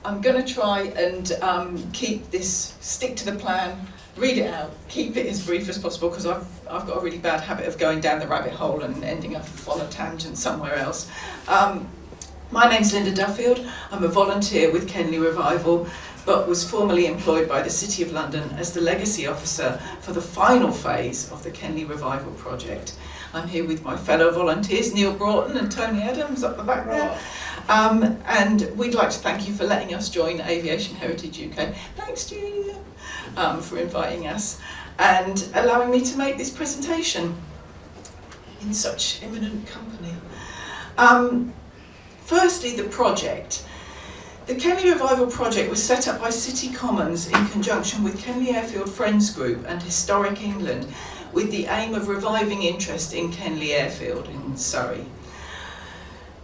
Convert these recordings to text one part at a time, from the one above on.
I'm going to try and stick to the plan, read it out, keep it as brief as possible, because I've got a really bad habit of going down the rabbit hole and ending up on a tangent somewhere else. My name's Linda Duffield. I'm a volunteer with Kenley Revival, but was formerly employed by the City of London as the Legacy Officer for the final phase of the Kenley Revival project. I'm here with my fellow volunteers, Neil Broughton and Tony Adams up the back there. And we'd like to thank you for letting us join Aviation Heritage UK. Thanks, Julia, for inviting us and allowing me to make this presentation in such eminent company. Firstly, the project. The Kenley Revival project was set up by City Commons in conjunction with Kenley Airfield Friends Group and Historic England, with the aim of reviving interest in Kenley Airfield in Surrey.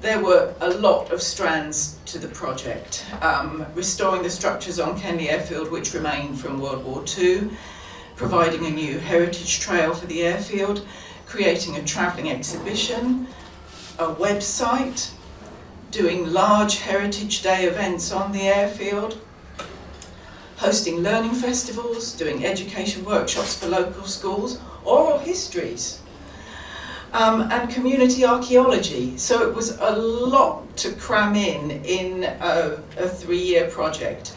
There were a lot of strands to the project, restoring the structures on Kenley Airfield which remain from World War II, providing a new heritage trail for the airfield, creating a travelling exhibition, a website, doing large Heritage Day events on the airfield, hosting learning festivals, doing education workshops for local schools, oral histories, and community archaeology. So it was a lot to cram in a 3-year project.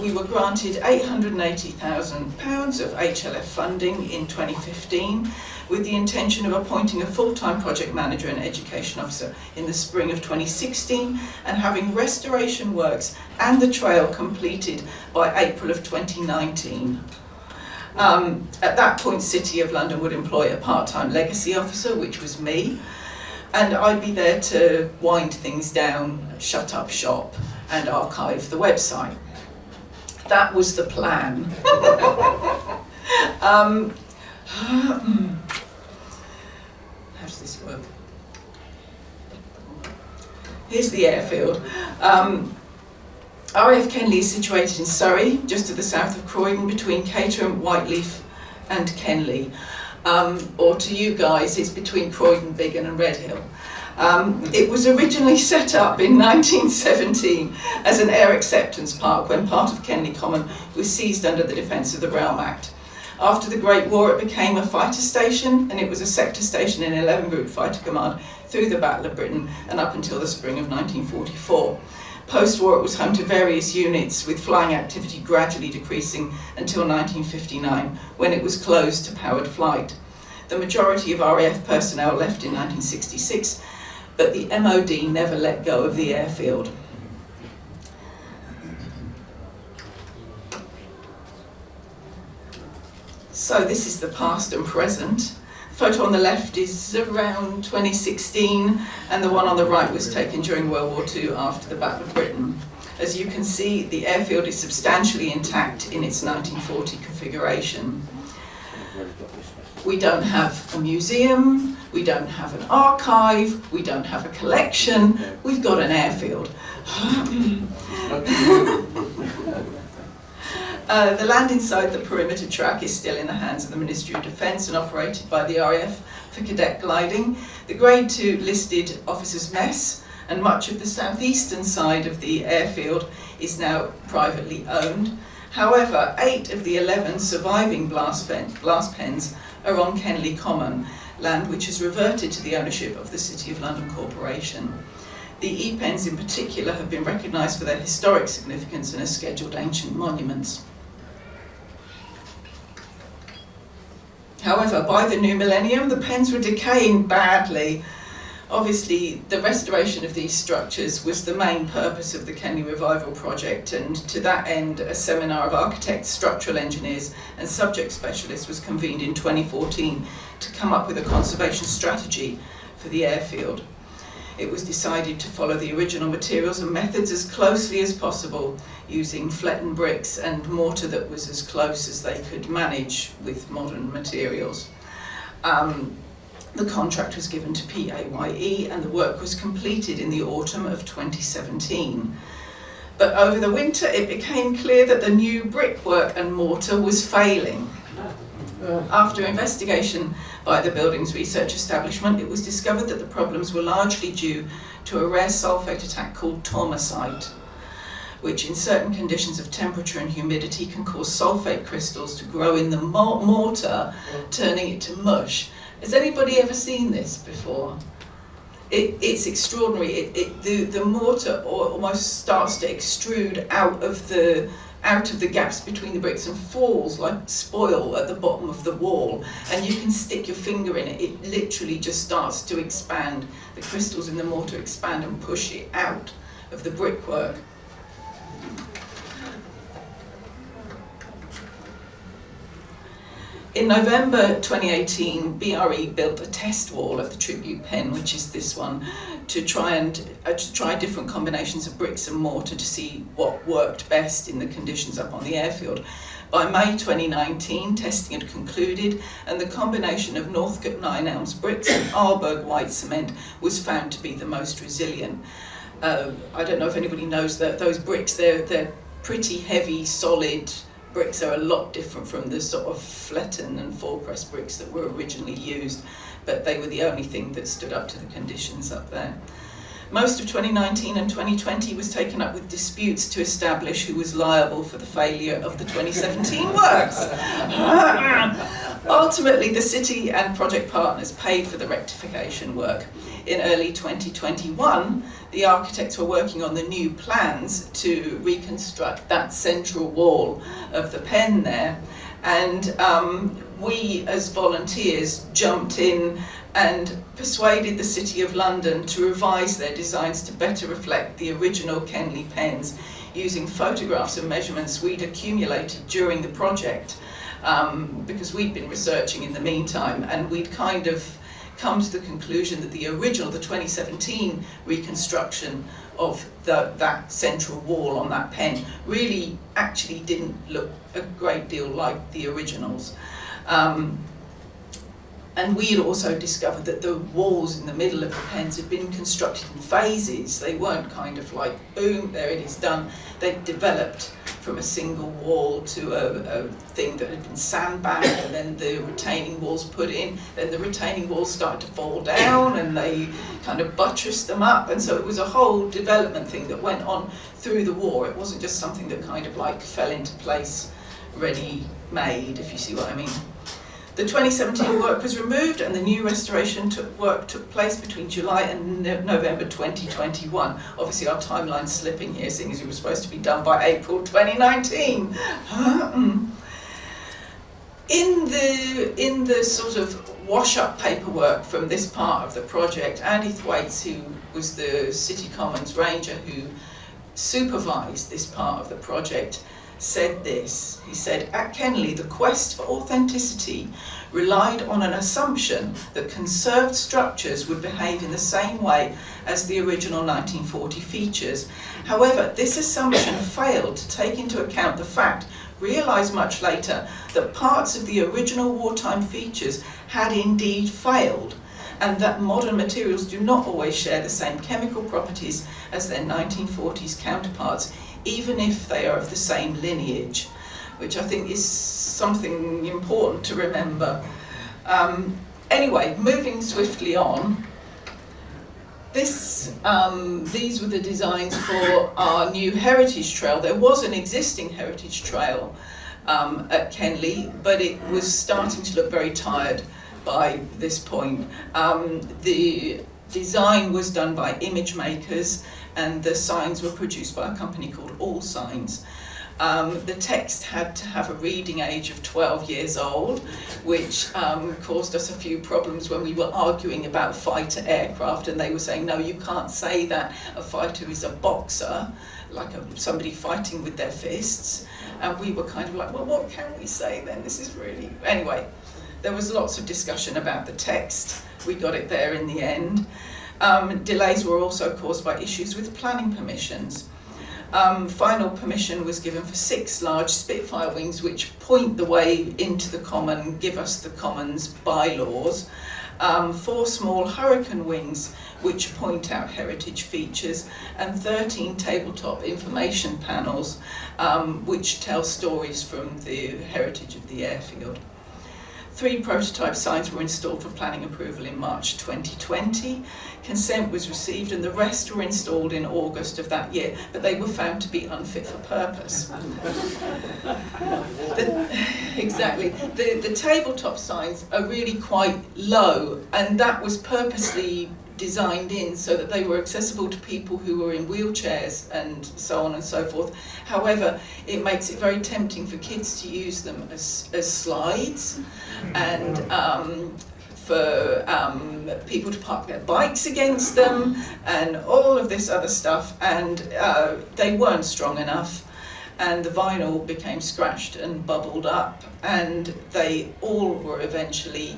We were granted £880,000 of HLF funding in 2015, with the intention of appointing a full-time project manager and education officer in the spring of 2016 and having restoration works and the trail completed by April of 2019. At that point, City of London would employ a part-time legacy officer, which was me, and I'd be there to wind things down, shut up shop and archive the website. That was the plan. How does this work? Here's the airfield. RAF Kenley is situated in Surrey, just to the south of Croydon, between Caterham, Whiteleaf and Kenley. Or to you guys, it's between Croydon, Biggin and Redhill. It was originally set up in 1917 as an air acceptance park when part of Kenley Common was seized under the Defence of the Realm Act. After the Great War, it became a fighter station, and it was a sector station in 11 Group Fighter Command through the Battle of Britain and up until the spring of 1944. Post-war, it was home to various units, with flying activity gradually decreasing until 1959, when it was closed to powered flight. The majority of RAF personnel left in 1966, but the MOD never let go of the airfield. So this is the past and present. The photo on the left is around 2016, and the one on the right was taken during World War II after the Battle of Britain. As you can see, the airfield is substantially intact in its 1940 configuration. We don't have a museum, we don't have an archive, we don't have a collection, we've got an airfield. The land inside the perimeter track is still in the hands of the Ministry of Defence and operated by the RAF for cadet gliding. The Grade 2 listed Officers' Mess and much of the southeastern side of the airfield is now privately owned. However, 8 of the 11 surviving blast pens are on Kenley Common, land which has reverted to the ownership of the City of London Corporation. The E-pens in particular have been recognised for their historic significance and are scheduled ancient monuments. However, by the new millennium, the pens were decaying badly. Obviously, the restoration of these structures was the main purpose of the Kenley Revival project, and to that end, a seminar of architects, structural engineers and subject specialists was convened in 2014 to come up with a conservation strategy for the airfield. It was decided to follow the original materials and methods as closely as possible, using flattened bricks and mortar that was as close as they could manage with modern materials. The contract was given to PAYE and the work was completed in the autumn of 2017. But over the winter it became clear that the new brickwork and mortar was failing. After investigation by the Buildings Research Establishment, it was discovered that the problems were largely due to a rare sulfate attack called tormacite. which in certain conditions of temperature and humidity can cause sulfate crystals to grow in the mortar, turning it to mush. Has anybody ever seen this before? It's extraordinary. The mortar almost starts to extrude out of the gaps between the bricks and falls like spoil at the bottom of the wall, and you can stick your finger in it. It literally just starts to expand. The crystals in the mortar expand and push it out of the brickwork. In November 2018, BRE built a test wall at the Tribute Pen, which is this one, to try different combinations of bricks and mortar to see what worked best in the conditions up on the airfield. By May 2019, testing had concluded, and the combination of Northcote 9 Elms bricks and Arlberg white cement was found to be the most resilient. I don't know if anybody knows that those bricks, they're pretty heavy, solid bricks. Are a lot different from the sort of Fletton and Forpress bricks that were originally used, but they were the only thing that stood up to the conditions up there. Most of 2019 and 2020 was taken up with disputes to establish who was liable for the failure of the 2017 works. Ultimately, the city and project partners paid for the rectification work. In early 2021, the architects were working on the new plans to reconstruct that central wall of the pen there, and we as volunteers jumped in and persuaded the City of London to revise their designs to better reflect the original Kenley pens, using photographs and measurements we'd accumulated during the project, because we'd been researching in the meantime, and we'd kind of come to the conclusion that the original, the 2017 reconstruction of that central wall on that pen really actually didn't look a great deal like the originals. And we had also discovered that the walls in the middle of the pens had been constructed in phases. They weren't kind of like, boom, there it is done. They'd developed from a single wall to a thing that had been sandbagged, and then the retaining walls put in, then the retaining walls started to fall down, and they kind of buttressed them up. And so it was a whole development thing that went on through the war. It wasn't just something that kind of like fell into place, ready-made, if you see what I mean. The 2017 work was removed, and the new restoration work took place between July and November 2021. Obviously our timeline's slipping here, seeing as it was supposed to be done by April 2019. In the sort of wash-up paperwork from this part of the project, Andy Thwaites, who was the City Commons Ranger who supervised this part of the project, said this. He said, "At Kenley, the quest for authenticity relied on an assumption that conserved structures would behave in the same way as the original 1940 features. However, this assumption failed to take into account the fact, realised much later, that parts of the original wartime features had indeed failed, and that modern materials do not always share the same chemical properties as their 1940s counterparts, even if they are of the same lineage," which I think is something important to remember. Anyway, moving swiftly on, these were the designs for our new heritage trail. There was an existing heritage trail at Kenley, but it was starting to look very tired by this point. The design was done by image makers, and the signs were produced by a company called All Signs. The text had to have a reading age of 12 years old, which caused us a few problems when we were arguing about fighter aircraft, and they were saying, no, you can't say that a fighter is a boxer, like somebody fighting with their fists. And we were kind of like, well, what can we say then? This is really... Anyway, there was lots of discussion about the text. We got it there in the end. Delays were also caused by issues with planning permissions. Final permission was given for 6 large Spitfire wings which point the way into the common, give us the commons bylaws, 4 small Hurricane wings which point out heritage features, and 13 tabletop information panels which tell stories from the heritage of the airfield. 3 prototype signs were installed for planning approval in March 2020. Consent was received and the rest were installed in August of that year, but they were found to be unfit for purpose. Exactly. The tabletop signs are really quite low, and that was purposely designed in so that they were accessible to people who were in wheelchairs and so on and so forth. However, it makes it very tempting for kids to use them as slides, and for people to park their bikes against them and all of this other stuff, and they weren't strong enough, and the vinyl became scratched and bubbled up, and they all were eventually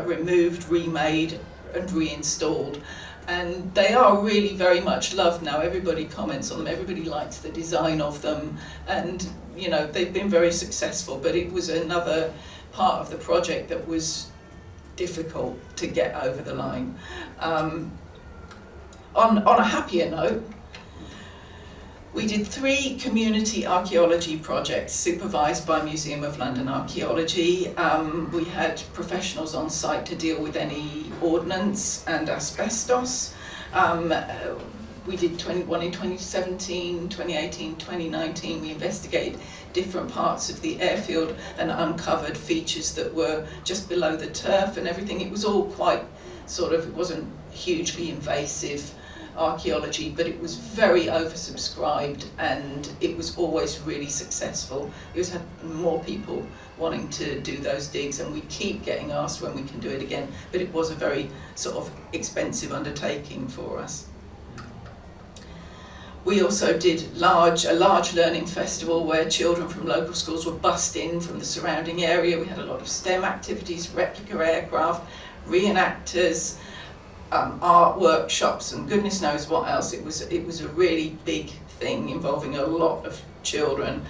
removed, remade and reinstalled, and they are really very much loved now. Everybody comments on them, everybody likes the design of them, and you know, they've been very successful, but it was another part of the project that was difficult to get over the line. On a happier note, we did 3 community archaeology projects supervised by Museum of London Archaeology. We had professionals on site to deal with any ordnance and asbestos. We did one in 2017, 2018, 2019. We investigated different parts of the airfield and uncovered features that were just below the turf and everything. It was all quite sort of, it wasn't hugely invasive archaeology, but it was very oversubscribed and it was always really successful. It was had more people wanting to do those digs, and we keep getting asked when we can do it again, but it was a very sort of expensive undertaking for us. We also did a large learning festival where children from local schools were bussed in from the surrounding area. We had a lot of STEM activities, replica aircraft, reenactors, art workshops, and goodness knows what else. It was a really big thing involving a lot of children.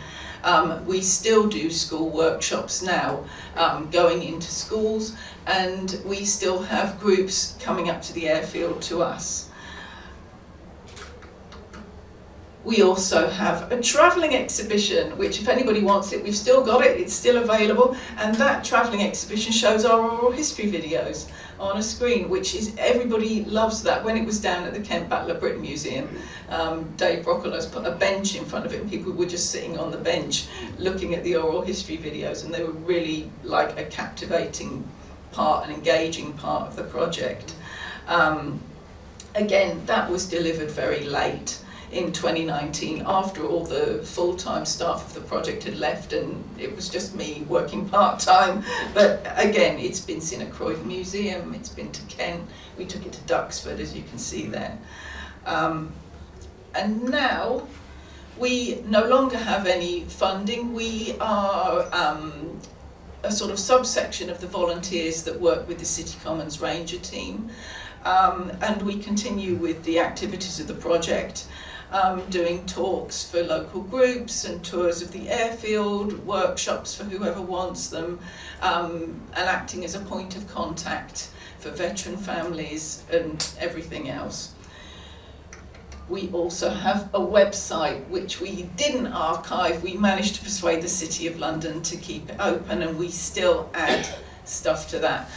We still do school workshops now, going into schools, and we still have groups coming up to the airfield to us. We also have a travelling exhibition, which if anybody wants it, we've still got it, it's still available, and that travelling exhibition shows our oral history videos on a screen, which is, everybody loves that. When it was down at the Kent Battle of Britain Museum, Dave Broccolos put a bench in front of it and people were just sitting on the bench looking at the oral history videos, and they were really like a captivating part, an engaging part of the project. Again, that was delivered very late in 2019, after all the full-time staff of the project had left and it was just me working part-time. But again, it's been seen at Croydon Museum, it's been to Kent, we took it to Duxford, as you can see there. And now we no longer have any funding. We are a sort of subsection of the volunteers that work with the City Commons Ranger team, and we continue with the activities of the project. Doing talks for local groups and tours of the airfield, workshops for whoever wants them, and acting as a point of contact for veteran families and everything else. We also have a website which we didn't archive. We managed to persuade the City of London to keep it open, and we still add stuff to that.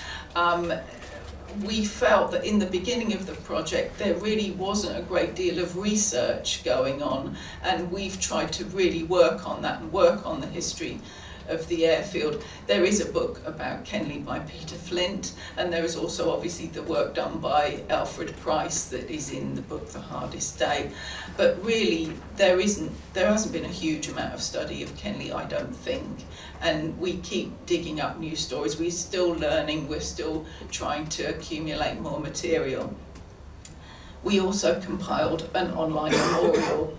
We felt that in the beginning of the project there really wasn't a great deal of research going on, and we've tried to really work on that and work on the history of the airfield. There is a book about Kenley by Peter Flint, and there is also obviously the work done by Alfred Price that is in the book The Hardest Day. But really there hasn't been a huge amount of study of Kenley, I don't think, and we keep digging up new stories. We're still learning, we're still trying to accumulate more material. We also compiled an online memorial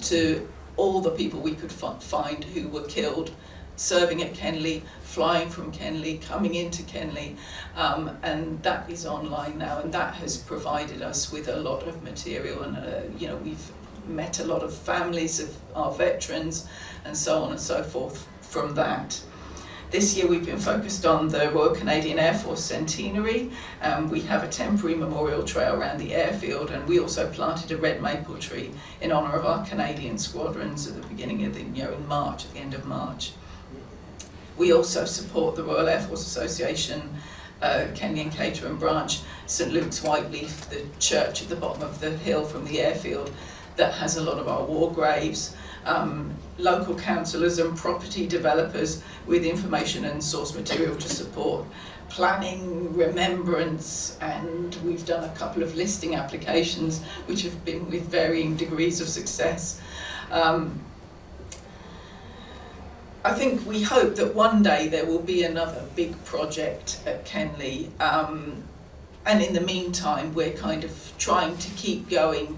to all the people we could find who were killed serving at Kenley, flying from Kenley, coming into Kenley, and that is online now, and that has provided us with a lot of material, and you know, we've met a lot of families of our veterans and so on and so forth from that. This year we've been focused on the Royal Canadian Air Force centenary. We have a temporary memorial trail around the airfield, and we also planted a red maple tree in honour of our Canadian squadrons at the beginning of the, in March, at the end of March. We also support the Royal Air Force Association, Kenley and Caterham branch, St Luke's Whiteleaf, the church at the bottom of the hill from the airfield that has a lot of our war graves, local councillors and property developers with information and source material to support planning, remembrance, and we've done a couple of listing applications which have been with varying degrees of success. I think we hope that one day there will be another big project at Kenley, and in the meantime we're kind of trying to keep going,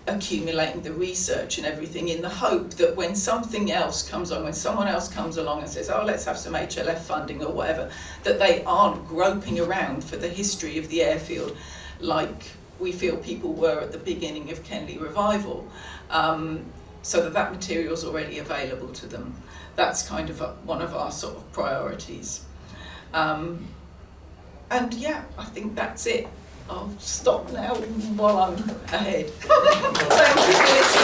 accumulating the research and everything in the hope that when something else comes on, when someone else comes along and says, oh, let's have some HLF funding or whatever, that they aren't groping around for the history of the airfield like we feel people were at the beginning of Kenley Revival, so that material's already available to them. That's kind of one of our sort of priorities. And yeah, I think that's it. I'll stop now while I'm ahead. Thank you for listening.